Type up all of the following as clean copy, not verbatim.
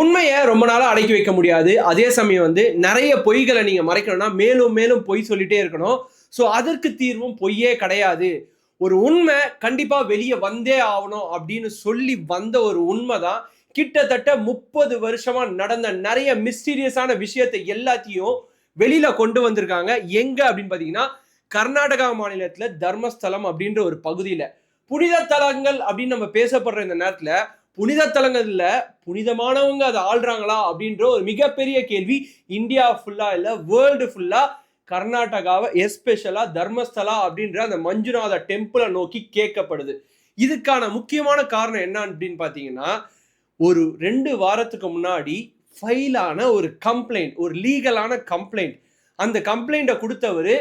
உண்மையை ரொம்ப நாளா அடக்கி வைக்க முடியாது. அதே சமயம் நிறைய பொய்களை நீங்க மறைக்கணும்னா மேலும் மேலும் பொய் சொல்லிட்டே இருக்கணும். ஸோ அதற்கு தீர்வும் பொய்யே கிடையாது. ஒரு உண்மை கண்டிப்பா வெளியே வந்தே ஆகணும் அப்படின்னு சொல்லி வந்த ஒரு உண்மை தான் கிட்டத்தட்ட 30 வருஷமா நடந்த நிறைய மிஸ்டீரியஸான விஷயத்தை எல்லாத்தையும் வெளியில கொண்டு வந்திருக்காங்க. எங்க அப்படின்னு பாத்தீங்கன்னா கர்நாடகா மாநிலத்துல தர்மஸ்தலம் அப்படின்ற ஒரு பகுதியில புனித தலங்கள் அப்படின்னு நம்ம பேசப்படுற இந்த நேரத்துல புனித தலங்கள்ல புனிதமானவங்க அதை ஆள்றாங்களா அப்படின்ற ஒரு மிகப்பெரிய கேள்வி இந்தியா ஃபுல்லா இல்ல வேர்ல்டு ஃபுல்லா கர்நாடகாவை எஸ்பெஷலா தர்மஸ்தலா அப்படின்ற அந்த மஞ்சுநாத டெம்பிளை நோக்கி கேட்கப்படுது. இதுக்கான முக்கியமான காரணம் என்ன அப்படின்னு பாத்தீங்கன்னா ஒரு 2 வாரத்துக்கு முன்னாடி ஃபைலான ஒரு கம்ப்ளைண்ட், ஒரு லீகலான கம்ப்ளைண்ட். அந்த கம்ப்ளைண்ட்டை கொடுத்தவர்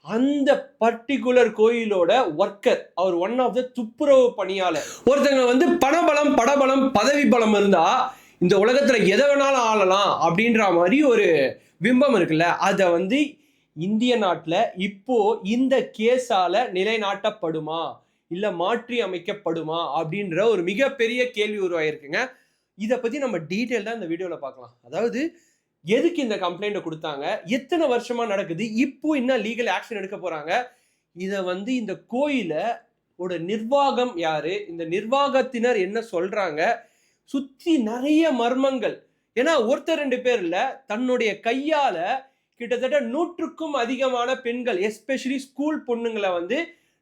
அந்த பர்டிகுலர் கோயிலோட ஒர்க்கர். அவர் ஒன் ஆஃப் த துப்புரவு பணியாளர். ஒருத்தங்க பணபலம், படபலம், பதவி பலம் இருந்தா இந்த உலகத்துல எதை வேணாலும் ஆளலாம் அப்படின்ற மாதிரி ஒரு பிம்பம் இருக்குல்ல, அதை இந்திய நாட்டுல இப்போ இந்த கேஸால நிலைநாட்டப்படுமா இல்ல மாற்றி அமைக்கப்படுமா அப்படின்ற ஒரு மிகப்பெரிய கேள்வி உருவாயிருக்குங்க. இதை பத்தி நம்ம டீட்டெயில்டா இந்த வீடியோல பார்க்கலாம். அதாவது எதுக்கு இந்த கம்ப்ளைண்ட் கொடுத்தாங்க, எத்தனை வருஷமா நடக்குது, இப்போ என்ன லீகல் ஆக்ஷன் எடுக்க போறாங்க, இதை இந்த கோயிலோட நிர்வாகம் யாரு, இந்த நிர்வாகத்தினர் என்ன சொல்றாங்க, சுத்தி நிறைய மர்மங்கள். ஏன்னா ஒருத்தர் 2 பேர் இல்ல, தன்னுடைய கையால கிட்டத்தட்ட 100க்கும் அதிகமான பெண்கள், எஸ்பெஷலி ஸ்கூல் பொண்ணுங்களை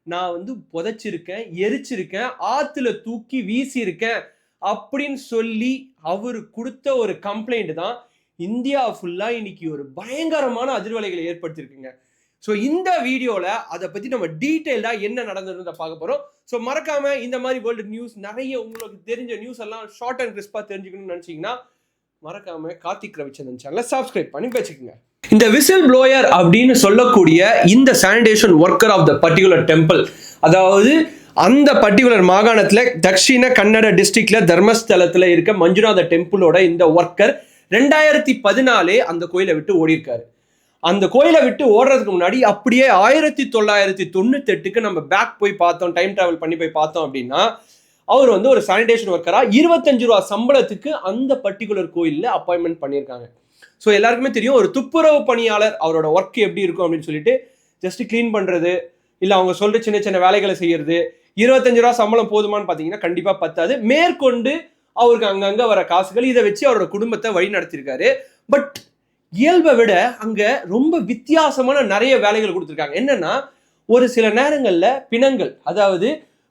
நான் புதைச்சிருக்கேன், எரிச்சிருக்கேன், ஆத்துல தூக்கி வீசி இருக்கேன் அப்படின்னு சொல்லி அவரு கொடுத்த ஒரு கம்ப்ளைண்ட் தான் இந்தியா ஃபுல்லா இன்னைக்கு ஒரு பயங்கரமான அதிர்வலைகளை ஏற்படுத்தியிருக்குங்க. ஸோ இந்த வீடியோல அதை பத்தி நம்ம டீட்டெயில்டா என்ன நடந்ததுன்னு பார்க்க போறோம். ஸோ மறக்காம இந்த மாதிரி வேர்ல்டு நியூஸ், நிறைய உங்களுக்கு தெரிஞ்ச நியூஸ் எல்லாம் ஷார்ட் அண்ட் கிறிஸ்பா தெரிஞ்சுக்கணும்னு நினைச்சீங்கன்னா மறக்காம கார்த்திக் ரவிச்சந்திரன் சேனலை சப்ஸ்கிரைப் பண்ணி வச்சுக்கோங்க. இந்த விசில் ப்ளோயர் அப்படின்னு சொல்லக்கூடிய இந்த sanitation worker of the particular temple, அதாவது அந்த பர்டிகுலர் மாகாணத்துல தக்ஷிண கன்னட டிஸ்ட்ரிக்ட்ல தர்மஸ்தலத்துல இருக்க மஞ்சுநாத டெம்பிளோட இந்த ஒர்க்கர் 2014 அந்த கோயிலை விட்டு ஓடி இருக்காரு. அந்த கோயிலை விட்டு ஓடுறதுக்கு முன்னாடி அப்படியே 1998க்கு நம்ம பேக் போய் பார்த்தோம், டைம் டிராவல் பண்ணி போய் பார்த்தோம் அப்படின்னா அவர் ஒரு சானிடேஷன் ஒர்க்கரா 25 ரூபா சம்பளத்துக்கு அந்த பர்டிகுலர் கோயில்ல அப்பாயின்மெண்ட் பண்ணியிருக்காங்க. ஸோ எல்லாருக்குமே தெரியும் ஒரு துப்புரவு பணியாளர் அவரோட ஒர்க் எப்படி இருக்கும் அப்படின்னு சொல்லிட்டு ஜஸ்ட் கிளீன் பண்றது இல்ல அவங்க சொல்ற சின்ன சின்ன வேலைகளை செய்யறது. 25 ரூபா சம்பளம் போதுமான்னு பாத்தீங்கன்னா கண்டிப்பா பத்தாது. மேற்கொண்டு அவருக்கு அங்கங்க வர காசுகள், இதை வச்சு அவரோட குடும்பத்தை வழி நடத்திருக்காரு. பட் இயல்பை விட அங்க ரொம்ப வித்தியாசமான நிறைய வேலைகள் கொடுத்துருக்காங்க. என்னன்னா ஒரு சில நேரங்கள்ல பிணங்கள், அதாவது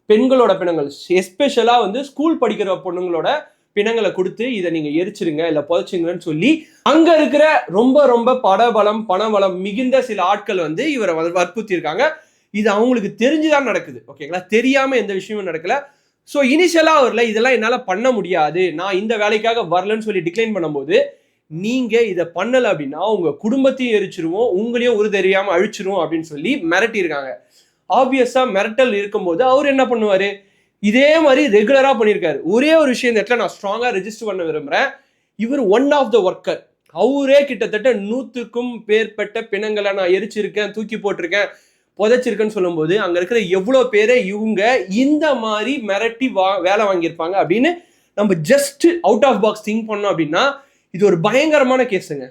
பெண்களோட பிணங்கள், எஸ்பெஷலா ஸ்கூல் படிக்கிற பொண்ணுங்களோட பிணங்களை கொடுத்து இதை நீங்க எரிச்சிருங்க இல்ல புதைச்சிங்கன்னு சொல்லி அங்க இருக்கிற ரொம்ப ரொம்ப படபலம் பணபலம் மிகுந்த சில ஆட்கள் இவரை வற்புறுத்தி இருக்காங்க. இது அவங்களுக்கு தெரிஞ்சுதான் நடக்குது, ஓகேங்களா, தெரியாம எந்த விஷயமும் நடக்கல. ஸோ இனிஷியலா வரல, இதெல்லாம் என்னால பண்ண முடியாது, நான் இந்த வேலைக்காக வரலன்னு சொல்லி டிக்ளைன் பண்ணும்போது நீங்க இதை பண்ணல அப்படின்னா உங்க குடும்பத்தையும் எரிச்சிருவோம், உங்களையும் ஒரு தெரியாம அழிச்சிருவோம் அப்படின்னு சொல்லி மிரட்டி இருக்காங்க. ஆப்வியஸா மிரட்டல் இருக்கும்போது அவர் என்ன பண்ணுவாரு, இதே மாதிரி ரெகுலரா பண்ணியிருக்காரு. ஒரே ஒரு விஷயம் இந்த இடத்துல நான் ஸ்ட்ராங்கா ரெஜிஸ்டர் பண்ண விரும்புறேன். இவர் ஒன் ஆஃப் த ஒர்க்கர். அவரே கிட்டத்தட்ட 100க்கும் மேற்பட்ட பிணங்களை நான் எரிச்சிருக்கேன், தூக்கி போட்டிருக்கேன், புதைச்சிருக்குன்னு சொல்லும்போது அங்க இருக்கிற எவ்வளவு பேரை இவங்க இந்த மாதிரி மிரட்டி வேலை வாங்கியிருப்பாங்க அப்படின்னு நம்ம just out of box think பண்ணோம் அப்படின்னா இது ஒரு பயங்கரமான கேஸுங்க.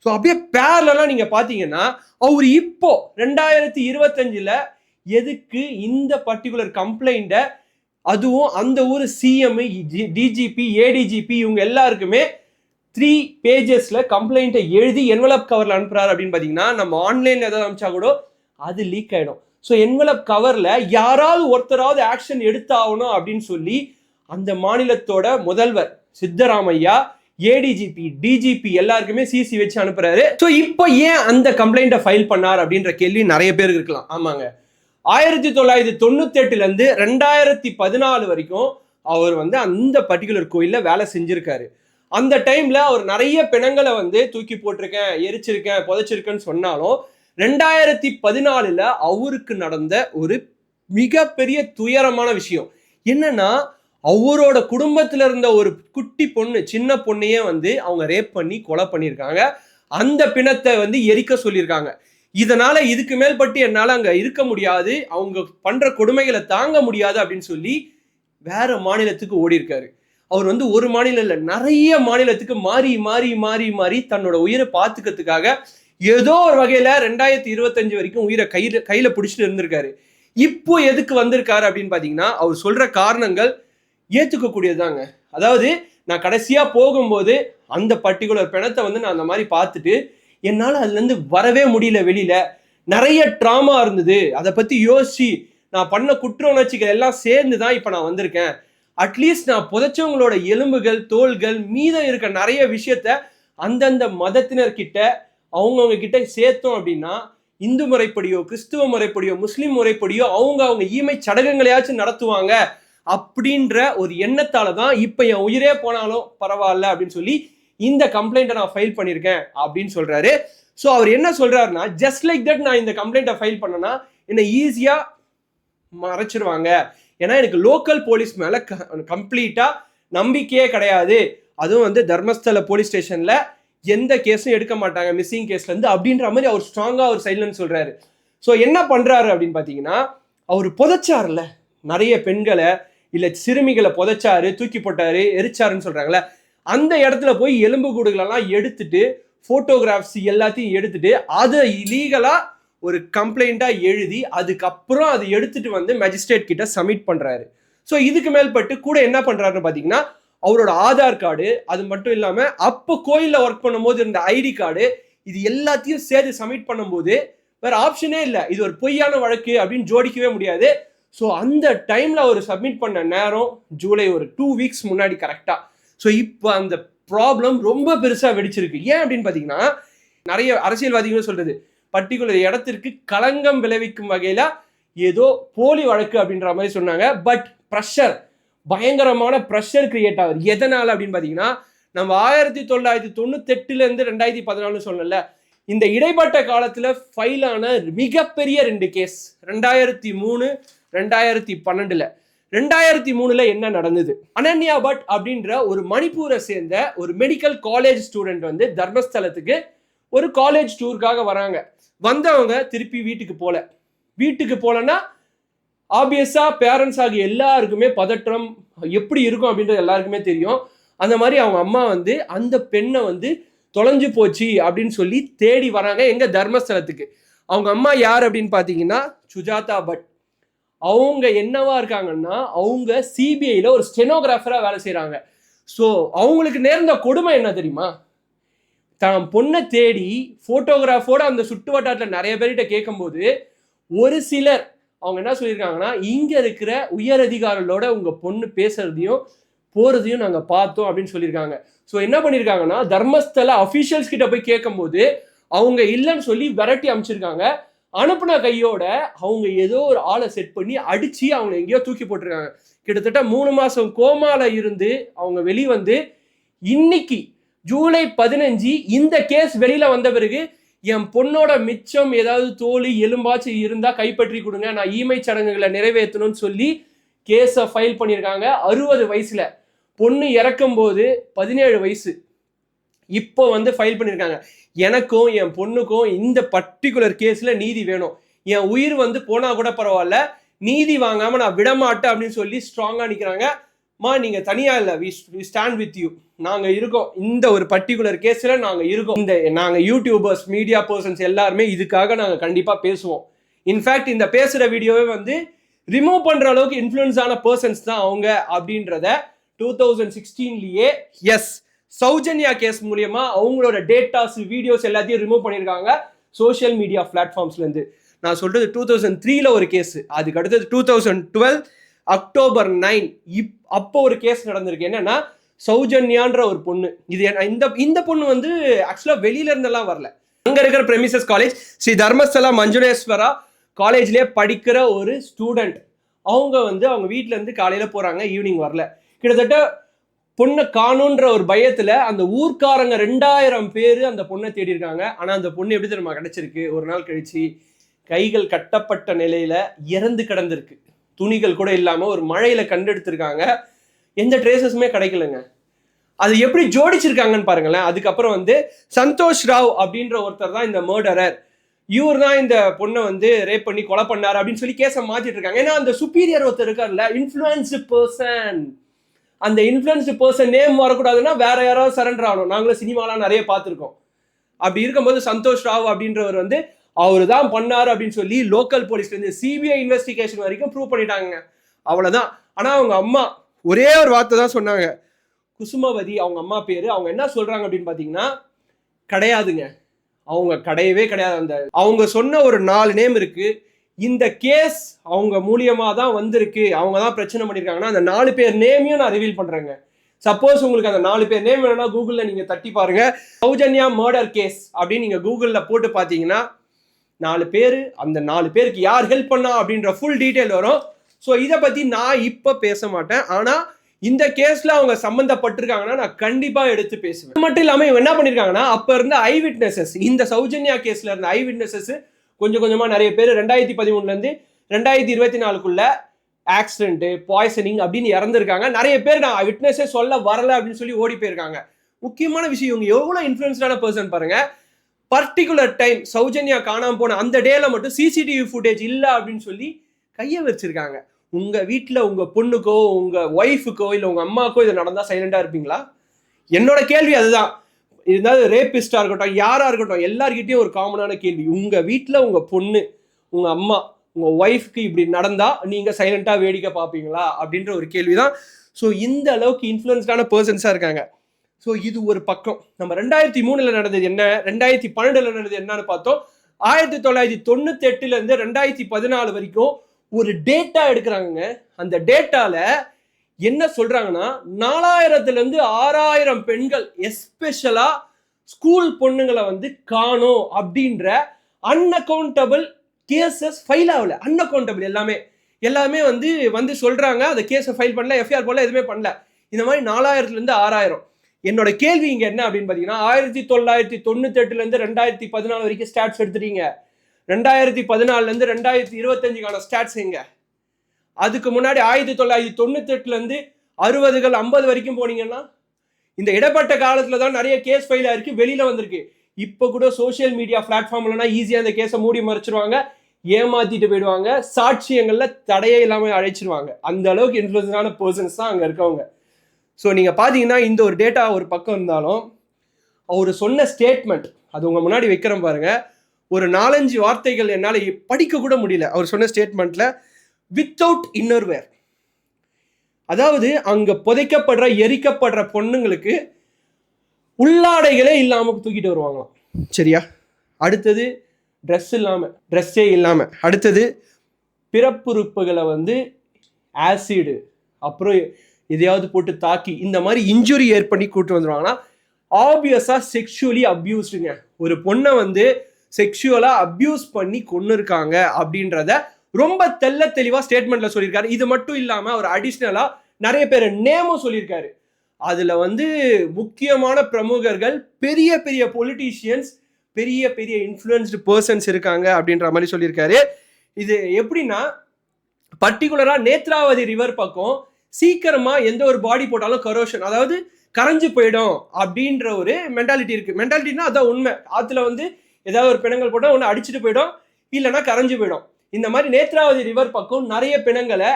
ஸோ அப்படியே பேரலாம் நீங்க பாத்தீங்கன்னா அவர் இப்போ 2025ல எதுக்கு இந்த பர்டிகுலர் கம்ப்ளைண்ட்டை, அதுவும் அந்த ஊர் சிஎம், டிஜிபி, ஏடிஜிபி இவங்க எல்லாருக்குமே 3 பேஜஸ்ல கம்ப்ளைண்ட்டை எழுதி என்வலப் கவர்ல அனுப்புறாரு அப்படின்னு பாத்தீங்கன்னா நம்ம ஆன்லைன்ல ஏதாவது அனுப்பிச்சா கூட அது லீக் ஆயிடும். ஸோ என்வலப் கவர்ல யாராவது ஒருத்தராவது ஆக்ஷன் எடுத்தாகணும் அப்படின்னு சொல்லி அந்த மாநிலத்தோட முதல்வர் சித்தராமையா, ஏடிஜிபி, டிஜிபி எல்லாருக்குமே சிசி வச்சு அனுப்புறாரு. ஸோ இப்போ ஏன் அந்த கம்ப்ளைண்ட்டை ஃபைல் பண்ணார் அப்படின்ற கேள்வி நிறைய பேருக்கு இருக்கலாம். ஆமாங்க, 1998ல இருந்து 2014 வரைக்கும் அவர் அந்த பர்டிகுலர் கோயில்ல வேலை செஞ்சிருக்காரு. அந்த டைம்ல அவர் நிறைய பிணங்களை தூக்கி போட்டிருக்கேன், எரிச்சிருக்கேன், புதைச்சிருக்கேன்னு சொன்னாலும் 2014ல அவருக்கு நடந்த ஒரு மிகப்பெரிய துயரமான விஷயம் என்னன்னா அவரோட குடும்பத்துல இருந்த ஒரு குட்டி பொண்ணு, சின்ன பொண்ணையே அவங்க ரேப் பண்ணி கொலை பண்ணியிருக்காங்க. அந்த பிணத்தை எரிக்க சொல்லியிருக்காங்க. இதனால இதுக்கு மேல்பட்டு என்னால அங்க இருக்க முடியாது, அவங்க பண்ற கொடுமைகளை தாங்க முடியாது அப்படின்னு சொல்லி வேற மாநிலத்துக்கு ஓடி இருக்காரு. அவர் வந்து ஒரு மாநிலம் இல்லை, நிறைய மாநிலத்துக்கு மாறி மாறி மாறி மாறி தன்னோட உயிரை பார்த்துக்கிறதுக்காக ஏதோ ஒரு வகையில 2025 வரைக்கும் உயிரை கையில பிடிச்சிட்டு இருந்திருக்காரு. இப்போ எதுக்கு வந்திருக்காரு அப்படின்னு பாத்தீங்கன்னா, அவர் சொல்ற காரணங்கள் ஏத்துக்க கூடியதுதாங்க. அதாவது நான் கடைசியா போகும்போது அந்த பர்டிகுலர் பிணத்தை வந்து நான் அந்த மாதிரி பார்த்துட்டு என்னால அதுல இருந்து வரவே முடியல வெளியில. நிறைய ட்ராமா இருந்தது, அதை பத்தி யோசிச்சு நான் பண்ண குற்ற உணர்ச்சிகள் எல்லாம் சேர்ந்து தான் இப்ப நான் வந்திருக்கேன். அட்லீஸ்ட் நான் புதைச்சவங்களோட எலும்புகள், தோள்கள், மீதம் இருக்க நிறைய விஷயத்த அந்தந்த மதத்தினர்கிட்ட அவங்கவுங்க கிட்ட சேர்த்தோம் அப்படின்னா, இந்து முறைப்படியோ கிறிஸ்துவ முறைப்படியோ முஸ்லிம் முறைப்படியோ அவங்க ஈமை சடங்குகளையாச்சும் நடத்துவாங்க அப்படின்ற ஒரு எண்ணத்தால தான் இப்ப என் உயிரே போனாலும் பரவாயில்ல அப்படின்னு சொல்லி இந்த கம்ப்ளைண்ட்டை நான் ஃபைல் பண்ணியிருக்கேன் அப்படின்னு சொல்றாரு. ஸோ அவர் என்ன சொல்றாருன்னா, ஜஸ்ட் லைக் தட் நான் இந்த கம்ப்ளைண்ட்டை ஃபைல் பண்ணனா என்னை ஈஸியா மறைச்சிருவாங்க. ஏன்னா எனக்கு லோக்கல் போலீஸ் மேல கம்ப்ளீட்டா நம்பிக்கையே கிடையாது. அதுவும் வந்து தர்மஸ்தல போலீஸ் ஸ்டேஷன்ல எந்த கேஸும் எடுக்க மாட்டாங்க மிஸ்ஸிங் கேஸ்ல இருந்து அப்படின்ற மாதிரி அவர் ஸ்ட்ராங்கா அவர் சைலன்ஸ் சொல்றாரு. ஸோ என்ன பண்றாரு அப்படின்னு பாத்தீங்கன்னா, அவர் புதைச்சாருல நிறைய பெண்களை இல்ல சிறுமிகளை புதைச்சாரு, தூக்கி போட்டாரு, எரிச்சாருன்னு சொல்றாங்கல்ல, அந்த இடத்துல போய் எலும்பு கூடுகளெல்லாம் எடுத்துட்டு போட்டோகிராஃப்ஸ் எல்லாத்தையும் எடுத்துட்டு அதை இலீகலா ஒரு கம்ப்ளைண்டா எழுதி அதுக்கப்புறம் அதை எடுத்துட்டு வந்து மேஜிஸ்ட்ரேட் கிட்ட சப்மிட் பண்றாரு. ஸோ இதுக்கு மேல்பட்டு கூட என்ன பண்றாருன்னு பாத்தீங்கன்னா, அவரோட ஆதார் கார்டு, அது மட்டும் இல்லாம அப்போ கோயில்ல ஒர்க் பண்ணும்போது இருந்த ஐடி கார்டு, இது எல்லாத்தையும் சேர்த்து சப்மிட் பண்ணும்போது வேற ஆப்ஷனே இல்லை, இது ஒரு பொய்யான வழக்கு அப்படின்னு ஜோடிக்கவே முடியாது. ஸோ அந்த டைம்ல அவர் சப்மிட் பண்ண நேரம் ஜூலை ஒரு 2 வீக்ஸ் முன்னாடி கரெக்டா. ஸோ இப்போ அந்த ப்ராப்ளம் ரொம்ப பெருசா வெடிச்சிருக்கு. ஏன் அப்படின்னு பாத்தீங்கன்னா, நிறைய அரசியல்வாதிகளும் சொல்றது பர்டிகுலர் இடத்திற்கு களங்கம் விளைவிக்கும் வகையில ஏதோ போலி வழக்கு அப்படின்ற மாதிரி சொன்னாங்க. பட் ப்ரெஷர், பயங்கரமான ப்ரெஷர் கிரியேட் ஆகுது. எதனால அப்படின்னு பாத்தீங்கன்னா, நம்ம 1998 இருந்து 2014 சொல்லல, இந்த இடைப்பட்ட காலத்துல ஃபைல் ஆன மிகப்பெரிய 2 கேஸ் 2003 2012. 2003 என்ன நடந்தது? அனன்யா பட் அப்படின்ற ஒரு மணிப்பூரை சேர்ந்த ஒரு மெடிக்கல் காலேஜ் ஸ்டூடெண்ட் வந்து தர்மஸ்தலத்துக்கு ஒரு காலேஜ் டூருக்காக வராங்க. வந்தவங்க திருப்பி வீட்டுக்கு போலன்னா ஆப்வியஸா பேரண்ட்ஸ் ஆகிய எல்லாருக்குமே பதற்றம் எப்படி இருக்கும் அப்படின்றது எல்லாருக்குமே தெரியும். அந்த மாதிரி அவங்க அம்மா வந்து அந்த பெண்ணை வந்து தொலைஞ்சு போச்சு அப்படின்னு சொல்லி தேடி வராங்க எங்க தர்மஸ்தலத்துக்கு. அவங்க அம்மா யார் அப்படின்னு பாத்தீங்கன்னா சுஜாதா பட். அவங்க என்னவா இருக்காங்கன்னா, அவங்க சிபிஐல ஒரு ஸ்டெனோகிராஃபரா வேலை செய்யறாங்க. ஸோ அவங்களுக்கு நேர்ந்த கொடுமை என்ன தெரியுமா? தான் பொண்ணை தேடி போட்டோகிராஃபோட அந்த சுட்டு வட்டாரத்தில் நிறைய பேர்கிட்ட கேட்கும்போது ஒரு சிலர் அவங்க என்ன சொல்லியிருக்காங்கன்னா, இங்க இருக்கிற உயர் அதிகாரிகளோட உங்க பொண்ணு பேசுறதையும் போறதையும் நாங்க பார்த்தோம் அப்படின்னு சொல்லியிருக்காங்க. ஸோ என்ன பண்ணியிருக்காங்கன்னா, தர்மஸ்தல அபிஷியல்ஸ் கிட்ட போய் கேட்கும்போது அவங்க இல்லைன்னு சொல்லி விரட்டி அமைச்சிருக்காங்க. அனுப்புன கையோட அவங்க ஏதோ ஒரு ஆளை செட் பண்ணி அடிச்சு அவங்க எங்கேயோ தூக்கி போட்டிருக்காங்க. கிட்டத்தட்ட 3 மாசம் கோமால இருந்து அவங்க வெளிவந்து இன்னைக்கு ஜூலை 15 இந்த கேஸ் வெளியில வந்த பிறகு என் பொண்ணோட மிச்சம் ஏதாவது தோழி எலும்பாச்சு இருந்தா கைப்பற்றி கொடுங்க, நான் ஈமை சடங்குகளை நிறைவேற்றணும்னு சொல்லி கேஸை ஃபைல் பண்ணியிருக்காங்க. 60 வயசுல பொண்ணு இறக்கும் போது 17 வயசு. இப்போ வந்து ஃபைல் பண்ணியிருக்காங்க. எனக்கும் என் பொண்ணுக்கும் இந்த பர்டிகுலர் கேஸ்ல நீதி வேணும், என் உயிர் வந்து போனா கூட பரவாயில்ல, நீதி வாங்காம நான் விடமாட்டேன் அப்படின்னு சொல்லி ஸ்ட்ராங்கா நிக்கிறாங்க. மா நீங்க தனியா இல்ல, வி ஸ்டாண்ட் வித் யூ, நாங்க இருக்கோம், இந்த ஒரு பர்டிகுலர் கேஸ்ல நாங்க இருக்கோம். நாங்க யூடியூபர்ஸ், மீடியா பர்சன்ஸ் எல்லாருமே இதுக்காக நாங்க கண்டிப்பா பேசுவோம். இன்ஃபேக்ட் இந்த பேசுற வீடியோவே வந்து ரிமூவ் பண்ற அளவுக்கு இன்ஃப்ளூயன்ஸ் ஆன பர்சன்ஸ் தான் அவங்க அப்படின்றத 2016லயே எஸ் சௌஜன்யா கேஸ் மூலியமா அவங்களோட டேட்டாஸ், வீடியோஸ் எல்லாத்தையும் ரிமூவ் பண்ணியிருக்காங்க சோஷியல் மீடியா பிளாட்ஃபார்ம்ஸ்ல இருந்து. நான் சொல்றது 2003ல ஒரு கேஸ், அதுக்கு அடுத்தது 2012 அக்டோபர் 9 அப்போ ஒரு கேஸ் நடந்திருக்கு. என்னன்னா, சௌஜன்யான்ற ஒரு பொண்ணு, இது இந்த பொண்ணு வந்து ஆக்சுவலா வெளியில இருந்தெல்லாம் வரல, அங்க இருக்கிற பிரமிசஸ் காலேஜ் ஸ்ரீ தர்மஸ்தலா மஞ்சுளேஸ்வரா காலேஜ்லயே படிக்கிற ஒரு ஸ்டூடெண்ட். அவங்க வந்து அவங்க வீட்டுல இருந்து காலையில போறாங்க, ஈவினிங் வரல. கிட்டத்தட்ட பொண்ணை காணுன்ற ஒரு பயத்துல அந்த ஊர்க்காரங்க 2000 பேர் அந்த பொண்ணை தேடி இருக்காங்க. ஆனா அந்த பொண்ணு எப்படி தெரியுமா கிடைச்சிருக்கு? ஒரு நாள் கழிச்சு கைகள் கட்டப்பட்ட நிலையில இறந்து கிடந்திருக்கு, துணிகள் கூட இல்லாம ஒரு மழையில கண்டெடுத்திருக்காங்க. எந்த ட்ரேசஸுமே கிடைக்கலங்க. அது எப்படி ஜோடிச்சிருக்காங்கன்னு பாருங்களேன். அதுக்கப்புறம் வந்து சந்தோஷ் ராவ் அப்படின்ற ஒருத்தர் தான் இந்த மர்டரர், இவர் தான் இந்த பொண்ணை வந்து ரேப் பண்ணி கொலை பண்ணார் அப்படின்னு சொல்லி கேஸை மாத்திட்டு இருக்காங்க. ஏன்னா அந்த சுப்பீரியர் ஒருத்தர் இருக்கார்ல, இன்ஃப்ளூயன்ஸ் பர்சன், அந்த இன்ஃப்ளூயன்ஸ்டு பர்சன் நேம் வரக்கூடாதுன்னா வேற யாராவது சரண்டர் ஆகணும். நாங்களும் சினிமாலாம் நிறைய பார்த்துருக்கோம். அப்படி இருக்கும்போது சந்தோஷ் ராவ் அப்படின்றவர் வந்து அவரு தான் பண்ணாரு அப்படின்னு சொல்லி லோக்கல் போலீஸ்ல இருந்து சிபிஐ இன்வெஸ்டிகேஷன் வரைக்கும் ப்ரூவ் பண்ணிட்டாங்க. அவ்வளவுதான். ஆனா அவங்க அம்மா ஒரே ஒரு வார்த்தை தான் சொன்னாங்க, குசுமவதி அவங்க அம்மா பேரு. அவங்க என்ன சொல்றாங்க அப்படின்னு பாத்தீங்கன்னா, கிடையாதுங்க, அவங்க கிடையவே கிடையாது. அந்த அவங்க சொன்ன ஒரு 4 நேம் இருக்கு. இந்த கேஸ் அவங்க மூலியமா தான் வந்திருக்கு, அவங்க தான் பிரச்சனை பண்ணிருக்காங்கன்னா அந்த 4 பேர் நேமையும் நான் ரிவீல் பண்றேங்க. சப்போஸ் உங்களுக்கு அந்த 4 பேர் நேம் வேணும்னா கூகுள்ல நீங்க தட்டி பாருங்க. சௌஜன்யா மர்டர் கேஸ் அப்படின்னு நீங்க கூகுள்ல போட்டு பாத்தீங்கன்னா 4 பேரு, அந்த 4 பேருக்கு யார் ஹெல்ப் பண்ணா அப்படின்ற ஃபுல் டீடைல் வரும். ஸோ இதை பத்தி நான் இப்ப பேச மாட்டேன். ஆனா இந்த கேஸ்ல அவங்க சம்பந்தப்பட்டிருக்காங்கன்னா நான் கண்டிப்பா எடுத்து பேசுவேன். இது மட்டும் இல்லாம இவங்க என்ன பண்ணிருக்காங்கன்னா, அப்ப இருந்த ஐ விட்னஸஸ், இந்த சௌஜன்யா கேஸ்ல இருந்த ஐ விட்னஸஸ் கொஞ்சம் கொஞ்சமா நிறைய பேர் 2013 இருந்து 2024க்குள்ள ஆக்சிடென்ட், பாய்சனிங் அப்படின்னு இறந்துருக்காங்க. நிறைய பேர் நான் விட்னஸே சொல்ல வரல அப்படின்னு சொல்லி ஓடி போயிருக்காங்க. முக்கியமான விஷயம், இவங்க எவ்வளவு இன்ஃபுளுன்ஸ்டான பர்சன் பாருங்க. பர்டிகுலர் டைம் சௌஜன்யா காணாம போன அந்த டேல மட்டும் சிசிடிவி ஃபுட்டேஜ் இல்ல அப்படின்னு சொல்லி கையை வச்சிருக்காங்க. உங்க வீட்டுல உங்க பொண்ணுக்கோ உங்க ஒய்ஃபுக்கோ இல்ல உங்க அம்மாக்கோ இது நடந்தா சைலண்டா இருப்பீங்களா? என்னோட கேள்வி அதுதான். இருந்தாலும் ரேபிஸ்டா இருக்கட்டும், யாரா இருக்கட்டும், எல்லார்கிட்டயும் ஒரு காமனான கேள்வி, உங்க வீட்டுல உங்க பொண்ணு, உங்க அம்மா, உங்க ஒய்ஃப்க்கு இப்படி நடந்தா நீங்க சைலண்டா வேடிக்கை பார்ப்பீங்களா அப்படின்ற ஒரு கேள்விதான். ஸோ இந்த அளவுக்கு இன்ஃப்ளூயன்ஸ்டான பர்சன்ஸா இருக்காங்க. ஸோ இது ஒரு பக்கம். நம்ம 2003 நடந்தது என்ன, 2012 நடந்தது என்னன்னு பார்த்தோம். 1998 இருந்து 2014 வரைக்கும் ஒரு டேட்டா எடுக்கிறாங்க. அந்த டேட்டால என்ன சொல்றாங்கன்னா, 4000 இருந்து 6000 பெண்கள் எஸ்பெஷலா ஸ்கூல் பொண்ணுங்களை வந்து காணோம் அப்படின்ற அன்அக்கௌண்டபிள் கேசஸ் ஃபைல் ஆகல. அன்அக்கௌண்டபிள் எல்லாமே வந்து சொல்றாங்க. அந்த கேஸை ஃபைல் பண்ணல, எஃப்ஐஆர் போடல, எதுவுமே பண்ணல. இந்த மாதிரி 4000 இருந்து 6000. என்னோட கேள்வி இங்க என்ன அப்படின்னு பாத்தீங்கன்னா, 1998 இருந்து 2014 வரைக்கும் ஸ்டாட்ஸ் எடுத்துட்டீங்க. 2014 இருந்து 2025க்கான ஸ்டாட்ஸ் எங்க? அதுக்கு முன்னாடி 1998 இருந்து 60கள் 50 வரைக்கும் போனீங்கன்னா இந்த இடப்பட்ட காலத்துல தான் நிறைய கேஸ் ஃபைல் ஆயிருக்கு, வெளியில வந்திருக்கு. இப்ப கூட சோசியல் மீடியா பிளாட்ஃபார்ம்லனா ஈஸியா அந்த கேஸை மூடி மறைச்சிருவாங்க, ஏமாத்திட்டு போயிடுவாங்க, சாட்சியங்கள்ல தடையே இல்லாம அழைச்சிருவாங்க. அந்த அளவுக்கு இன்ஃப்ளூயன்ஸான பர்சன்ஸ் தான் அங்க இருக்கவங்க. ஸோ நீங்க பாத்தீங்கன்னா இந்த ஒரு டேட்டா ஒரு பக்கம் இருந்தாலும் அவர் சொன்ன ஸ்டேட்மெண்ட் அது உங்க முன்னாடி வைக்கிறேன் பாருங்க. ஒரு 4-5 வார்த்தைகள் என்னால படிக்க கூட முடியல. அவர் சொன்ன ஸ்டேட்மெண்ட்ல வித்தவுட் இன்னர்வேர், அதாவது அங்க புதைக்கப்படுற எரிக்கப்படுற பொண்ணுங்களுக்கு உள்ளாடைகளே இல்லாம தூக்கிட்டு வருவாங்களாம். சரியா? அடுத்தது ட்ரெஸ்ஸே இல்லாம அடுத்தது பிறப்புறுப்புகளை வந்து ஆசிடு அப்புறம் எதையாவது போட்டு தாக்கி இந்த மாதிரி இன்ஜுரி ஏற்பண்ணி கூட்டு வந்துருவாங்கன்னா ஆப்வியஸா செக்ஷுவலி அபியூஸ்டுங்க. ஒரு பொண்ணை வந்து செக்ஷுவலா அபியூஸ் பண்ணி கொண்டு இருக்காங்க அப்படின்றத ரொம்ப தெளிவா ஸ்டேட்மெண்ட்ல சொல்லியிருக்காரு. இது மட்டும் இல்லாம அவர் அடிஷ்னலா நிறைய பேர் நேமும் சொல்லியிருக்காரு. அதுல வந்து முக்கியமான பிரமுகர்கள், பெரிய பெரிய பொலிட்டீஷியன்ஸ், பெரிய இன்ஃப்ளூயன்ஸ்டு பர்சன்ஸ் இருக்காங்க அப்படின்ற மாதிரி சொல்லியிருக்காரு. இது எப்படின்னா, பர்டிகுலரா நேத்ராவதி ரிவர் பக்கம் சீக்கிரமா எந்த ஒரு பாடி போட்டாலும் கரோஷன், அதாவது கரைஞ்சு போயிடும் அப்படின்ற ஒரு மென்டாலிட்டி இருக்கு. மென்டாலிட்டினா அதான் உண்மை. ஆத்துல வந்து ஏதாவது ஒரு பிணங்கள் போட்டா ஒன்று அடிச்சுட்டு போயிடும், இல்லைன்னா கரைஞ்சு போயிடும். இந்த மாதிரி நேத்ராவதி ரிவர் பக்கம் நிறைய பிணங்களை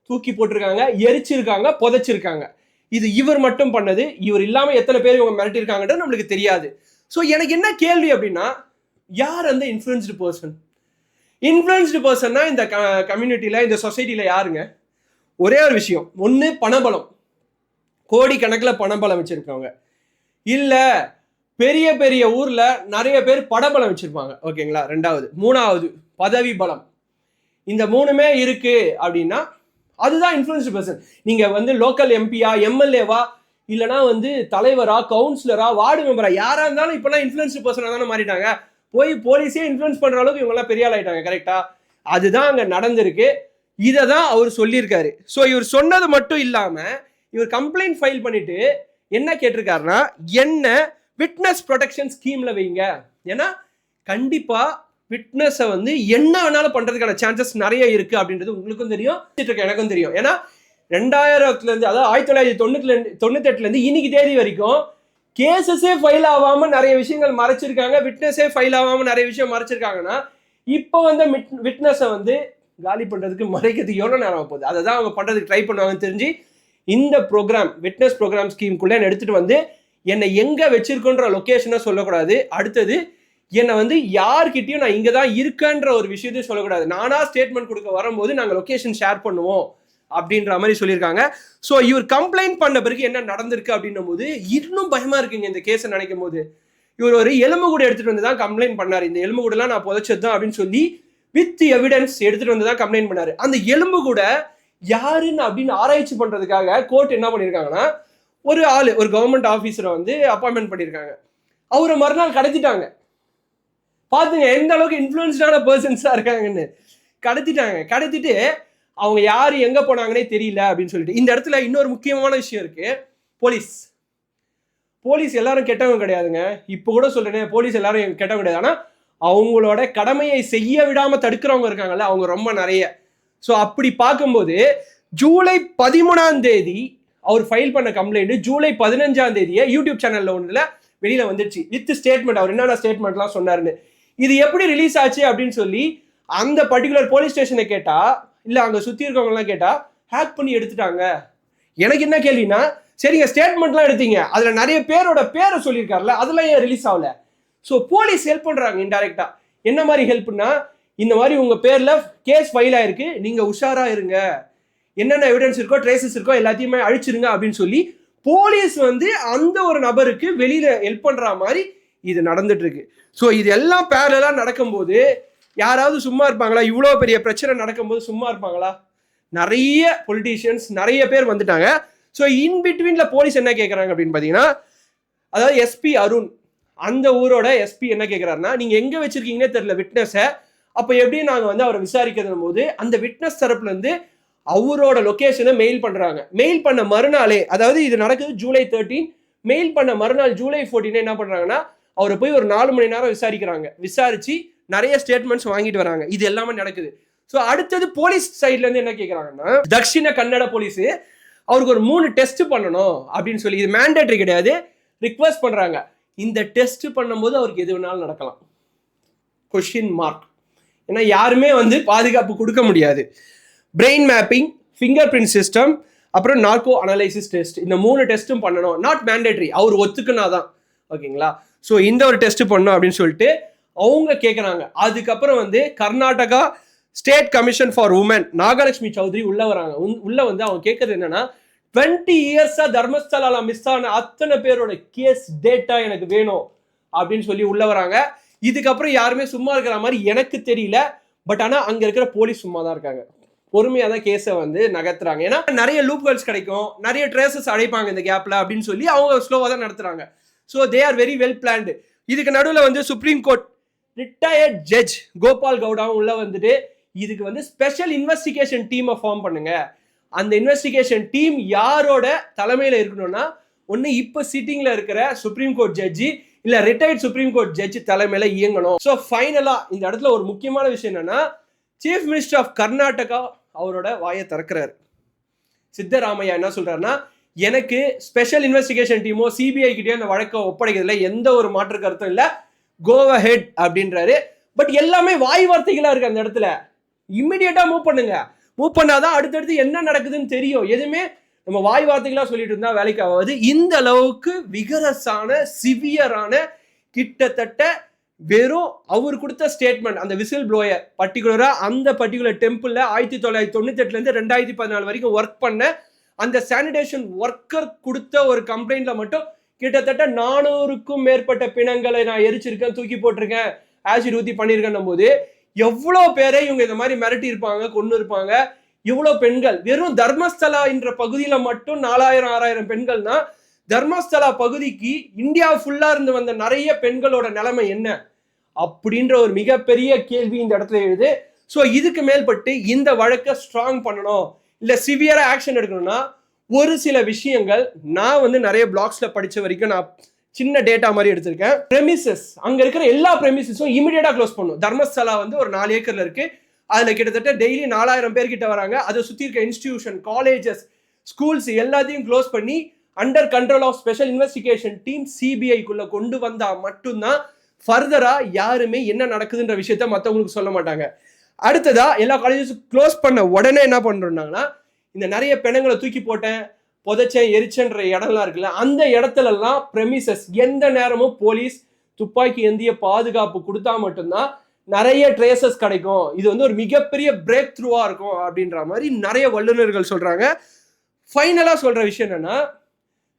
தூக்கி போட்டிருக்காங்க, எரிச்சிருக்காங்க, புதைச்சிருக்காங்க. இது இவர் மட்டும் பண்ணது. இவர் இல்லாம எத்தனை பேர் இவங்க மிரட்டிருக்காங்கன்றது நம்மளுக்கு தெரியாது. ஸோ எனக்கு என்ன கேள்வி அப்படின்னா, யார் அந்த இன்ஃப்ளூயன்ஸ்டு பர்சன்? இன்ஃப்ளூயன்ஸ்டு பர்சன்னா இந்த கம்யூனிட்டியில, இந்த சொசைட்டில யாருங்க? ஒரே ஒரு விஷயம், ஒன்று பணபலம், கோடிக்கணக்கில் பணபலம் வச்சிருக்கவங்க, இல்ல பெரிய பெரிய ஊர்ல நிறைய பேர் படபலம் வச்சிருப்பாங்க. ஓகேங்களா? 2வது. 3வது பதவி பலம். இந்த 3மே இருக்கு அப்படின்னா அதுதான் இன்ஃப்ளூயன்ஸ்டு பர்சன். நீங்க வந்து லோக்கல் எம்பியா, எம்எல்ஏவா, இல்லைனா வந்து தலைவரா, கவுன்சிலரா, வார்டு மெம்பரா, யாரா இருந்தாலும் இப்பெல்லாம் இன்ஃப்ளூயன்ஸ்டு பர்சனா தானே மாறிட்டாங்க. போய் போலீஸே இன்ஃப்ளூயன்ஸ் பண்ற அளவுக்கு இவங்க எல்லாம் பெரிய ஆள் ஆயிட்டாங்க. கரெக்டா? அதுதான் அங்க நடந்திருக்கு. இதை தான் அவர் சொல்லியிருக்காரு. ஸோ இவர் சொன்னது மட்டும் இல்லாம இவர் கம்ப்ளைண்ட் ஃபைல் பண்ணிட்டு என்ன கேட்டிருக்காருன்னா, என்ன விட்னஸ் ப்ரொடெக்ஷன் ஸ்கீம்ல வைங்க. ஏன்னா கண்டிப்பா விட்னஸை வந்து என்ன வேணாலும் பண்றதுக்கான சான்சஸ் நிறைய இருக்கு அப்படின்றது உங்களுக்கும் தெரியும், எனக்கும் தெரியும். ஏன்னா 2000 இருந்து, அதாவது 1998 இருந்து இன்னைக்கு தேதி வரைக்கும் கேசஸே ஃபைல் ஆகாம நிறைய விஷயங்கள் மறைச்சிருக்காங்க, விட்னஸே ஃபைல் ஆகாம நிறைய விஷயம் மறைச்சிருக்காங்கன்னா இப்போ வந்து விட்னஸை வந்து காலி பண்றதுக்கு மறைக்கிறதுக்கு எவ்வளவு நேரம் போகுது? அதை தான் அவங்க பண்றதுக்கு ட்ரை பண்ணுவாங்கன்னு தெரிஞ்சு இந்த ப்ரோக்ராம் விட்னஸ் ப்ரோக்ராம் ஸ்கீமுக்குள்ள எடுத்துட்டு வந்து என்னை எங்க வச்சிருக்கோன்ற லொகேஷனை சொல்லக்கூடாது. அடுத்தது என்னை வந்து யார்கிட்டயும் நான் இங்க தான் இருக்கேன்ற ஒரு விஷயத்தையும் சொல்லக்கூடாது. நானா ஸ்டேட்மெண்ட் கொடுக்க வரும்போது நாங்க லொகேஷன் ஷேர் பண்ணுவோம் அப்படின்ற மாதிரி சொல்லியிருக்காங்க. ஸோ இவர் கம்ப்ளைண்ட் பண்ண பிறகு என்ன நடந்திருக்கு அப்படின்னும் போது இன்னும் பயமா இருக்குங்க இந்த கேஸை நினைக்கும் போது. இவர் ஒரு எலும்பு கூட எடுத்துட்டு வந்து தான் கம்ப்ளைண்ட் பண்ணாரு. இந்த எலும்பு கூடலாம் நான் புதைச்சது தான் அப்படின்னு சொல்லி வித் எவிடன்ஸ் எடுத்துட்டு வந்து தான் கம்ப்ளைண்ட் பண்ணாரு. அந்த எலும்பு கூட யாருன்னு அப்படின்னு ஆராய்ச்சி பண்றதுக்காக கோர்ட் என்ன பண்ணியிருக்காங்கன்னா ஒரு ஆளு ஒரு கவர்மெண்ட் ஆஃபீஸரை வந்து அப்பாயின்மெண்ட் பண்ணியிருக்காங்க. அவரை மறுநாள் கடத்திட்டாங்க. பாத்துங்க எந்த அளவுக்கு இன்ஃப்ளூயன்ஸ்டான பர்சன்ஸா இருக்காங்கன்னு. கடத்திட்டு அவங்க யாரு எங்க போனாங்கன்னே தெரியல அப்படின்னு சொல்லிட்டு. இந்த இடத்துல இன்னொரு முக்கியமான விஷயம் இருக்கு. போலீஸ் எல்லாரும் கெட்டவங்க கிடையாதுங்க. இப்போ கூட சொல்றேன், போலீஸ் எல்லாரும் கெட்டவங்க கிடையாது. ஆனா அவங்களோட கடமையை செய்ய விடாம தடுக்கிறவங்க இருக்காங்கல்ல, அவங்க ரொம்ப நிறைய. ஸோ அப்படி பார்க்கும்போது ஜூலை 13 அவர் ஃபைல் பண்ண கம்ப்ளைண்ட் ஜூலை 15 யூடியூப் சேனல்ல ஒன்றுல வெளியில வந்துடுச்சு வித் ஸ்டேட்மெண்ட். அவர் என்னென்ன ஸ்டேட்மெண்ட்லாம் சொன்னாருன்னு. இது எப்படி ரிலீஸ் ஆச்சு அப்படின்னு சொல்லி அந்த பர்டிகுலர் போலீஸ் ஸ்டேஷனை கேட்டா, இல்ல அங்க சுத்தி இருக்கவங்க எல்லாம் கேட்டா ஹேக் பண்ணி எடுத்துட்டாங்க. எனக்கு என்ன கேள்வினா, சரிங்க ஸ்டேட்மெண்ட்லாம் எடுத்தீங்க, அதுல நிறைய பேரோட பேரை சொல்லியிருக்காருல, அதெல்லாம் ஏன் ரிலீஸ் ஆகல? ஸோ போலீஸ் ஹெல்ப் பண்றாங்க இன்டைரக்டா. என்ன மாதிரி ஹெல்ப்னா, இந்த மாதிரி உங்க பேர்ல கேஸ் ஃபைல் ஆயிருக்கு, நீங்க உஷாரா இருங்க, என்னென்ன எவிடன்ஸ் இருக்கோ ட்ரேசஸ் இருக்கோ எல்லாத்தையுமே அழிச்சிருங்க அப்படின்னு சொல்லி போலீஸ் வந்து அந்த ஒரு நபருக்கு வெளியில ஹெல்ப் பண்ற மாதிரி இது நடந்துட்டு இருக்கு. ஸோ இது எல்லாம் பேரலா நடக்கும்போது யாராவது சும்மா இருப்பாங்களா? இவ்வளோ பெரிய பிரச்சனை நடக்கும்போது சும்மா இருப்பாங்களா? நிறைய பொலிட்டீஷியன்ஸ் நிறைய பேர் வந்துட்டாங்க. ஸோ இன் பிட்வீன்ல போலீஸ் என்ன கேட்குறாங்க அப்படின்னு பார்த்தீங்கன்னா, அதாவது எஸ்பி அருண் அந்த ஊரோட எஸ்பி என்ன கேட்குறாருன்னா, நீங்க எங்க வச்சிருக்கீங்கன்னே தெரியல விட்னஸை, அப்போ எப்படி நாங்கள் வந்து அவரை விசாரிக்கிறது போது அந்த விட்னஸ் தரப்புல இருந்து அவரோட லொகேஷனை மெயில் பண்றாங்க. மெயில் பண்ண மறுநாளே, அதாவது இது நடக்குது ஜூலை 13, மெயில் பண்ண மறுநாள் ஜூலை 14 என்ன பண்றாங்கன்னா அவரை போய் ஒரு 4 மணி நேரம் விசாரிக்கிறாங்க. விசாரிச்சு நிறைய ஸ்டேட்மெண்ட்ஸ் வாங்கிட்டு வராங்க. இது எல்லாமே நடக்குது. ஸோ அடுத்தது போலீஸ் சைட்ல இருந்து என்ன கேட்கறாங்கன்னா, தக்ஷிண கன்னட போலீஸ் அவருக்கு ஒரு 3 டெஸ்ட் பண்ணணும் அப்படின்னு சொல்லி, இது மேண்டேட்டரி கிடையாது, ரிக்வெஸ்ட் பண்றாங்க. இந்த டெஸ்ட் பண்ணும்போது அவருக்கு எது வேணாலும் நடக்கலாம். Question mark. ஏன்னா யாருமே வந்து பாதுகாப்பு கொடுக்க முடியாது. Brain mapping, finger print system, அப்புறம் நார்கோ அனலைசிஸ் டெஸ்ட், இந்த 3 டெஸ்ட்டும் பண்ணணும். நாட் மேண்டேட்டரி, அவர் ஒத்துக்குனாதான். ஓகேங்களா? ஸோ இந்த ஒரு டெஸ்ட் பண்ணணும் அப்படின்னு சொல்லிட்டு அவங்க கேட்குறாங்க. அதுக்கப்புறம் வந்து Karnataka state commission for women Nagalakshmi Chowdhury உள்ள வராங்க. உள்ள வந்து அவங்க கேட்கறது என்னன்னா, 20 இயர்ஸா தர்மஸ்தலால மிஸ் ஆன அத்தனை பேரோட கேஸ் டேட்டா எனக்கு வேணும் அப்படின்னு சொல்லி உள்ள வராங்க. இதுக்கப்புறம் யாருமே சும்மா இருக்கிற மாதிரி எனக்கு தெரியல. பட் ஆனா அங்க இருக்கிற போலீஸ் சும்மா தான் இருக்காங்க. பொறுமையா தான் கேஸை வந்து நகர்த்துறாங்க. ஏன்னா நிறைய லூப் ஹோல்ஸ் கிடைக்கும், நிறைய ட்ரேசஸ் அடைப்பாங்க இந்த கேப்ல அப்படின்னு சொல்லி அவங்க ஸ்லோவா தான் நடத்துறாங்க. So they are very well planned. இதுக்கு நடுவில் வந்து supreme court retired judge Gopal கவுடாவும் உள்ள வந்துட்டு இதுக்கு வந்து ஸ்பெஷல் இன்வெஸ்டிகேஷன் டீமை ஃபார்ம் பண்ணுங்க. அந்த இன்வெஸ்டிகேஷன் டீம் யாரோட தலைமையில இருக்கணும்னா, ஒன்னு இப்ப சிட்டிங்ல இருக்கிற சுப்ரீம் கோர்ட் ஜட்ஜி இல்ல ரிட்டையர்ட் சுப்ரீம் கோர்ட் ஜட்ஜி தலைமையில இயங்கணும். ஸோ ஃபைனலா இந்த இடத்துல ஒரு முக்கியமான விஷயம் என்னன்னா, சீஃப் மினிஸ்டர் ஆஃப் கர்நாடகா அவரோட வாயை திறக்கிறாரு. சித்தராமையா என்ன சொல்றாருன்னா, எனக்கு ஸ்பெஷல் இன்வெஸ்டிகேஷன் டீமோ சிபிஐ கிட்டயோ அந்த வழக்கை ஒப்படைக்கிறதுல எந்த ஒரு மாற்று கருத்தும் இல்ல, கோ அஹெட் அப்படின்றாரு. பட் எல்லாமே வாய் வார்த்தைகளா இருக்கு. அந்த இடத்துல இம்மிடியேட்டா மூவ் பண்ணுங்க. மூவ் பண்ணாதான் அடுத்தடுத்து என்ன நடக்குதுன்னு தெரியும். எதுவுமே நம்ம வாய் வார்த்தைகளா சொல்லிட்டு இருந்தா வேலைக்கு ஆகாது. இந்த அளவுக்கு விகரஸான சிவியரான கிட்டத்தட்ட வெறும் அவர் கொடுத்த ஸ்டேட்மெண்ட், அந்த விசில் ப்ளோயர் பர்டிகுலரா அந்த பர்டிகுலர் டெம்பிள்ல 1998 இருந்து 2014 வரைக்கும் ஒர்க் பண்ண அந்த சானிடேஷன் ஒர்க்கர் கொடுத்த ஒரு கம்ப்ளைண்ட்ல மட்டும் கிட்டத்தட்ட 400க்கும் மேற்பட்ட பிணங்களை நான் எரிச்சிருக்கேன், தூக்கி போட்டிருக்கேன், ஆசிட் ஊத்தி பண்ணியிருக்கேன் போது எவ்வளோ பேரை இவங்க இந்த மாதிரி மிரட்டி இருப்பாங்க, கொண்டு இருப்பாங்க. இவ்வளோ பெண்கள் வெறும் தர்மஸ்தலா என்ற பகுதியில மட்டும் 4000-6000 பெண்கள்னா, தர்மஸ்தலா பகுதிக்கு இந்தியா ஃபுல்லா இருந்து வந்த நிறைய பெண்களோட நிலைமை என்ன அப்படின்ற ஒரு மிகப்பெரிய கேள்வி இந்த இடத்துல எழுது. ஸோ இதுக்கு மேல்பட்டு இந்த வழக்கை ஸ்ட்ராங் பண்ணணும், இல்ல சிவியரா ஆக்ஷன் எடுக்கணும்னா ஒரு சில விஷயங்கள் நான் வந்து நிறைய பிளாக்ஸ்ல படிச்ச வரைக்கும் நான் சின்ன டேட்டா மாதிரி எடுத்திருக்கேன். பிரமிசஸ், அங்க இருக்கிற எல்லா பிரமிசஸும் இமிடியேட்டா க்ளோஸ் பண்ணும். தர்மஸ்தலா வந்து ஒரு 4 ஏக்கர்ல இருக்கு. அதுல கிட்டத்தட்ட டெய்லி 4000 பேர் கிட்ட வராங்க. அதை சுத்தி இருக்க இன்ஸ்டிடியூஷன், காலேஜஸ், ஸ்கூல்ஸ் எல்லாத்தையும் க்ளோஸ் பண்ணி under control of special investigation team சிபிஐக்குள்ள கொண்டு வந்தா மட்டும்தான் ஃபர்தரா யாருமே என்ன நடக்குதுன்ற விஷயத்த மற்றவங்களுக்கு சொல்ல மாட்டாங்க. அடுத்ததா எல்லா காலேஜஸும் க்ளோஸ் பண்ண உடனே என்ன பண்றாங்கன்னா, இந்த நிறைய பிணங்களை தூக்கி போட்டேன், புதைச்சேன் எரிச்சன்ற இடம்லாம் இருக்குல்ல, அந்த இடத்துலலாம் ப்ரெமிசஸ் எந்த நேரமும் போலீஸ் துப்பாக்கி ஏந்திய பாதுகாப்பு கொடுத்தா மட்டும்தான் நிறைய ட்ரேசஸ் கிடைக்கும். இது வந்து ஒரு மிகப்பெரிய பிரேக் த்ரூவா இருக்கும் அப்படின்ற மாதிரி நிறைய வல்லுநர்கள் சொல்றாங்க. ஃபைனலா சொல்ற விஷயம் என்னன்னா,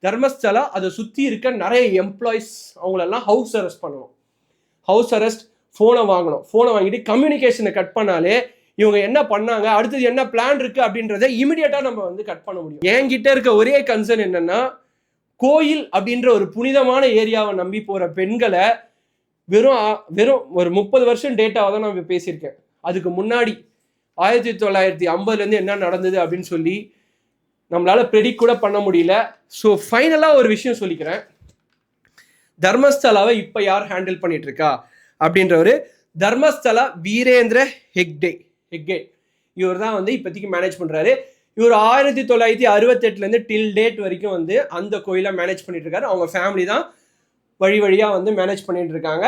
தர்மஸ்தலா அதை சுத்தி இருக்க நிறைய எம்ப்ளாயிஸ் அவங்களெல்லாம் ஹவுஸ் அரெஸ்ட் பண்ணணும். ஹவுஸ் அரெஸ்ட், ஃபோனை வாங்கணும். ஃபோனை வாங்கிட்டு கம்யூனிகேஷனை கட் பண்ணாலே இவங்க என்ன பண்ணாங்க, அடுத்தது என்ன பிளான் இருக்கு அப்படின்றத இமிடியேட்டா நம்ம வந்து கட் பண்ண முடியும். என்கிட்ட இருக்க ஒரே கன்சர்ன் என்னன்னா, கோயில் அப்படின்ற ஒரு புனிதமான ஏரியாவை நம்பி போற பெண்களை வெறும் ஒரு 30 வருஷம் டேட்டாவை தான் நான் பேசியிருக்கேன். அதுக்கு முன்னாடி 1950 என்ன நடந்தது அப்படின்னு சொல்லி நம்மளால ப்ரெடிக்ட் கூட பண்ண முடியல. ஸோ ஃபைனலாக ஒரு விஷயம் சொல்லிக்கிறேன். தர்மஸ்தலாவை இப்போ யார் ஹேண்டில் பண்ணிட்டு இருக்கா அப்படின்றவர் தர்மஸ்தலா வீரேந்திர ஹெக்டே. இவர் தான் வந்து இப்போதைக்கு மேனேஜ் பண்ணுறாரு. இவர் 1968 டில் டேட் வரைக்கும் வந்து அந்த கோயிலை மேனேஜ் பண்ணிட்டு இருக்காரு. அவங்க ஃபேமிலி தான் வழியாக வந்து மேனேஜ் பண்ணிட்டு இருக்காங்க.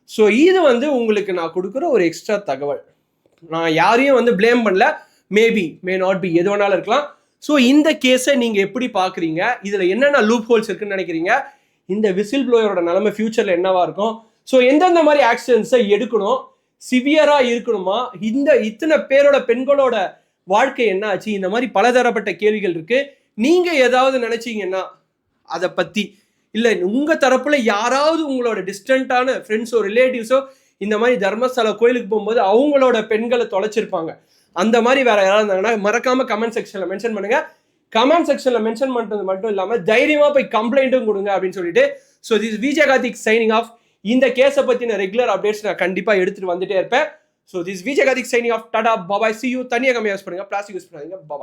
ஸோ இது வந்து உங்களுக்கு நான் கொடுக்குற ஒரு எக்ஸ்ட்ரா தகவல். நான் யாரையும் வந்து பிளேம் பண்ணல. மேபி மே நாட் பி, எது வேணாலும் இருக்கலாம். ஸோ இந்த கேஸை நீங்கள் எப்படி பார்க்குறீங்க, இதில் என்னென்ன லூப் ஹோல்ஸ் இருக்குன்னு நினைக்கிறீங்க, இந்த விசில் ப்ளோயரோட நிலைமை ஃபியூச்சரில் என்னவா இருக்கும், ஸோ எந்தெந்த மாதிரி ஆக்ஷன்ஸை எடுக்கணும், சிவியராக இருக்கணுமா, இத்தனை பேரோட பெண்களோட வாழ்க்கை என்ன ஆச்சு, இந்த மாதிரி பலதரப்பட்ட கேள்விகள் இருக்கு. நீங்கள் ஏதாவது நினைச்சீங்கன்னா அதை பற்றி, இல்லை உங்கள் தரப்புல யாராவது உங்களோட டிஸ்டன்ட்டான ஃப்ரெண்ட்ஸோ ரிலேட்டிவ்ஸோ இந்த மாதிரி தர்மஸ்தலா கோயிலுக்கு போகும்போது அவங்களோட பெண்களை தொலைச்சிருப்பாங்க, அந்த மாதிரி வேற யாராவது இருந்தாங்கன்னா மறக்காம கமெண்ட் செக்ஷன்ல மென்ஷன் பண்ணுங்க. கமெண்ட் செக்ஷன்ல மென்ஷன் பண்றது மட்டும் இல்லாம தைரியமா போய் கம்ப்ளைண்ட்டும் கொடுங்க அப்படின்னு சொல்லிட்டு, so this Vijay Karthik signing of. இந்த கேஸை பத்தின ரெகுலர் அப்டேட்ஸ் நான் கண்டிப்பா எடுத்துட்டு வந்துட்டே இருப்பேன். So this Vijay Karthik signing off. Ta-ta bye bye, see you. தனியாக கம்மியாக யூஸ் பண்ணுங்க, பிளாஸ்டிக் யூஸ் பண்ணாதீங்க. பாபாய்.